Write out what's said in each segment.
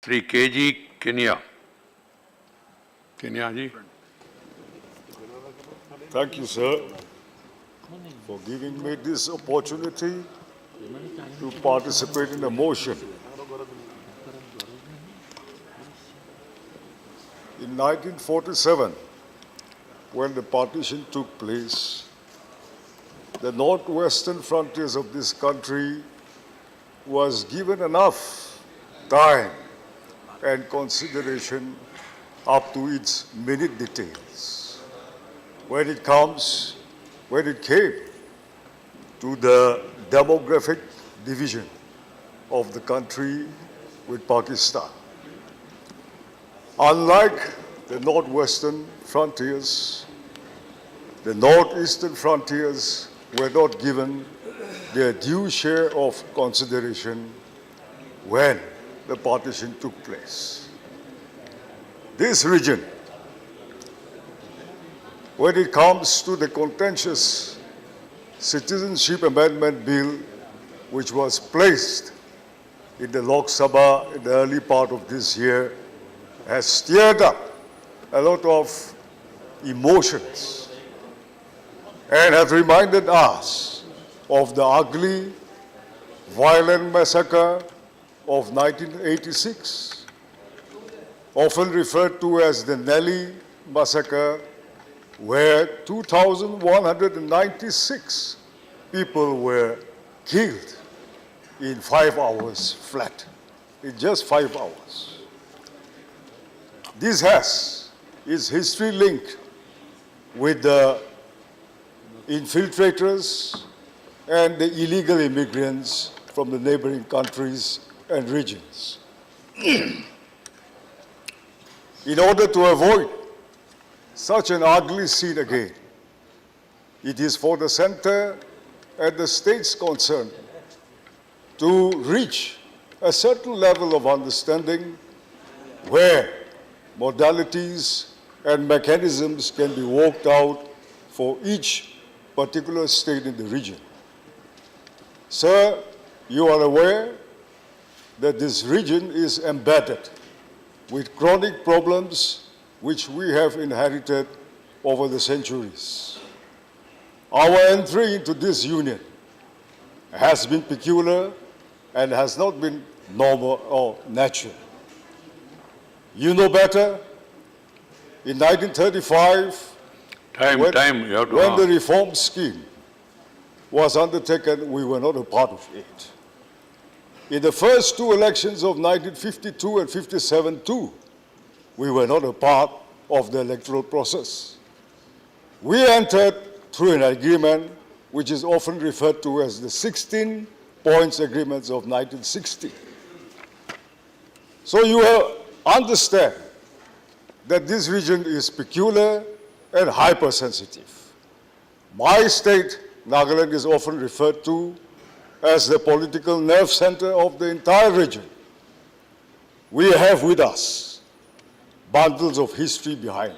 Sri G Kenye. Kenya ji. Thank you, sir, for giving me this opportunity to participate in the motion. In 1947, when the partition took place, the northwestern frontiers of this country was given enough time and consideration up to its minute details. When it came to the demographic division of the country with Pakistan. Unlike the northwestern frontiers, the northeastern frontiers were not given their due share of consideration when the partition took place. This region, when it comes to the contentious Citizenship Amendment Bill, which was placed in the Lok Sabha in the early part of this year, has stirred up a lot of emotions and have reminded us of the ugly, violent massacre of 1986, often referred to as the Nelly massacre, where 2,196 people were killed in 5 hours flat, in just 5 hours. This has its history linked with the infiltrators and the illegal immigrants from the neighboring countries and regions. In order to avoid such an ugly scene again, it is for the center and the states concerned to reach a certain level of understanding where modalities and mechanisms can be worked out for each particular state in the region. Sir, you are aware that this region is embedded with chronic problems which we have inherited over the centuries. Our entry into this union has been peculiar and has not been normal or natural. You know better, in 1935, when the reform scheme was undertaken, we were not a part of it. In the first two elections of 1952 and 57 too, we were not a part of the electoral process. We entered through an agreement which is often referred to as the 16 points agreements of 1960. So you understand that this region is peculiar and hypersensitive. My state, Nagaland, is often referred to as the political nerve center of the entire region. We have with us bundles of history behind.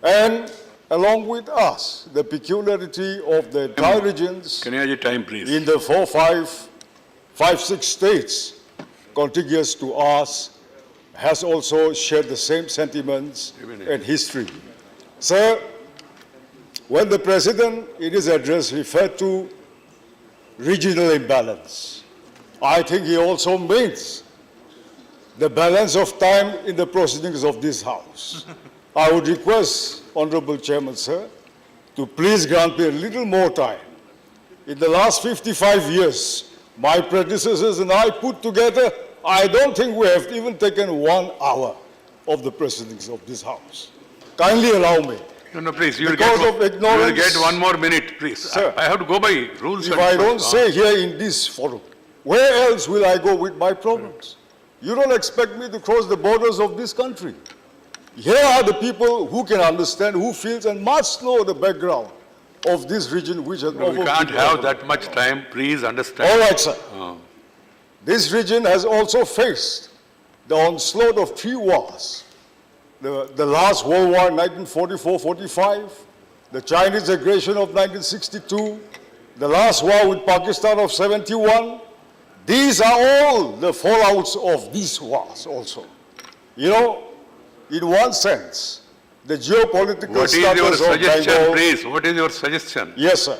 And along with us, the peculiarity of the entire regions Can I have your time, please? in the 6 states contiguous to us has also shared the same sentiments and history. Sir, when the President in his address referred to regional imbalance, I think he also means the balance of time in the proceedings of this House. I would request, Honorable Chairman, sir, to please grant me a little more time. In the last 55 years, my predecessors and I put together, I don't think we have even taken 1 hour of the proceedings of this House. Kindly allow me. No, please, you will Because get, of ignorance, you will get 1 more minute, please. Sir, I have to go by rules. If I don't say here in this forum, where else will I go with my problems? You don't expect me to cross the borders of this country. Here are the people who can understand, who feels and must know the background of this region which has We can't have that much time, please understand. All right, sir. This region has also faced the onslaught of 3 wars. The last World War in 1944-45, the Chinese aggression of 1962, the last war with Pakistan of 71, These are all the fallouts of these wars also. You know, in one sense, the geopolitical What is your status of suggestion, Bengal... please? What is your suggestion? Yes, sir.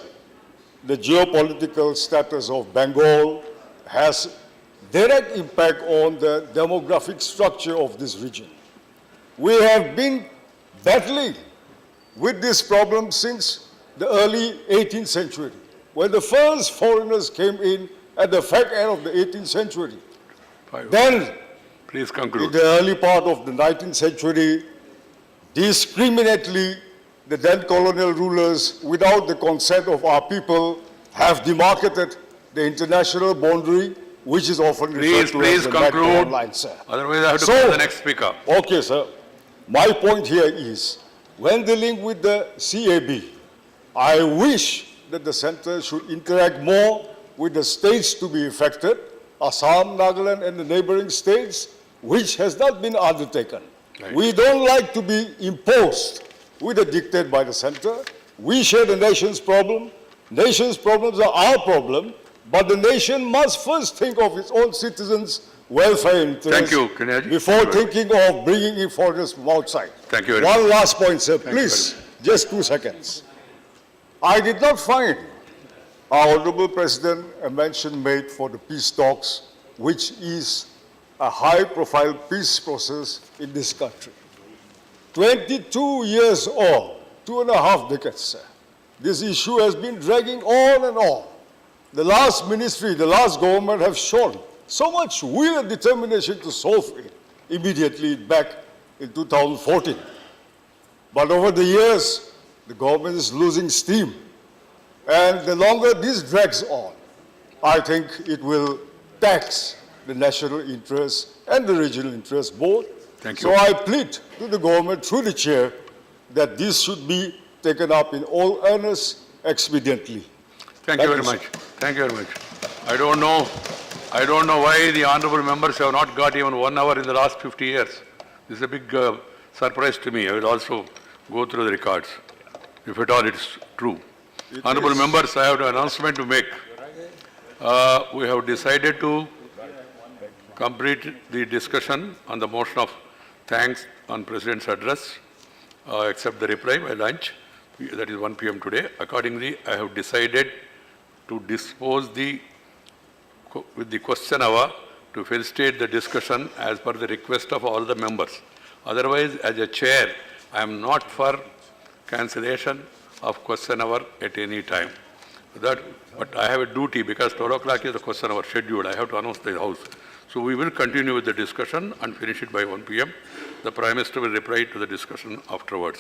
The geopolitical status of Bengal has direct impact on the demographic structure of this region. We have been battling with this problem since the early 18th century, when the first foreigners came in at the fag end of the 18th century. Then, Please in conclude. the early part of the 19th century, discriminately, the then colonial rulers, without the consent of our people, have demarcated the international boundary, which is often referred to Please as the conclude. Nagaland line, sir. Otherwise, I have to So- call the next speaker. Okay, sir. My point here is, when dealing with the CAB, I wish that the center should interact more with the states to be affected, Assam, Nagaland, and the neighboring states, which has not been undertaken. Right. We don't like to be imposed with a dictate by the center. We share the nation's problem. Nation's problems are our problem, but the nation must first think of its own citizens' welfare interests Thank you, Kenyaji. before thinking of bringing in foreigners from outside. Thank you very One last point, sir, you please, just 2 seconds. I did not find our Honorable President a mention made for the peace talks, which is a high-profile peace process in this country. 22 years on, 2.5 decades, sir. This issue has been dragging on and on. The last ministry, the last government have shown so much will and determination to solve it immediately back in 2014. But over the years, the government is losing steam. And the longer this drags on, I think it will tax the national interest and the regional interest both. Thank you. So I plead to the government through the chair that this should be taken up in all earnest expediently. Thank you very you, sir. much. Thank you very much. I don't know why the honorable members have not got even 1 hour in the last 50 years. This is a big surprise to me. I will also go through the records, if at all it's true. Honorable members, I have an announcement to make. We have decided to complete the discussion on the motion of thanks on President's address, except the reply by lunch. That is 1 p.m. today. Accordingly, I have decided to dispose with the question hour to facilitate the discussion as per the request of all the members. Otherwise, as a chair, I am not for cancellation of question hour at any time. But I have a duty because 12 o'clock is the question hour scheduled. I have to announce the House. So we will continue with the discussion and finish it by 1 p.m. The Prime Minister will reply to the discussion afterwards.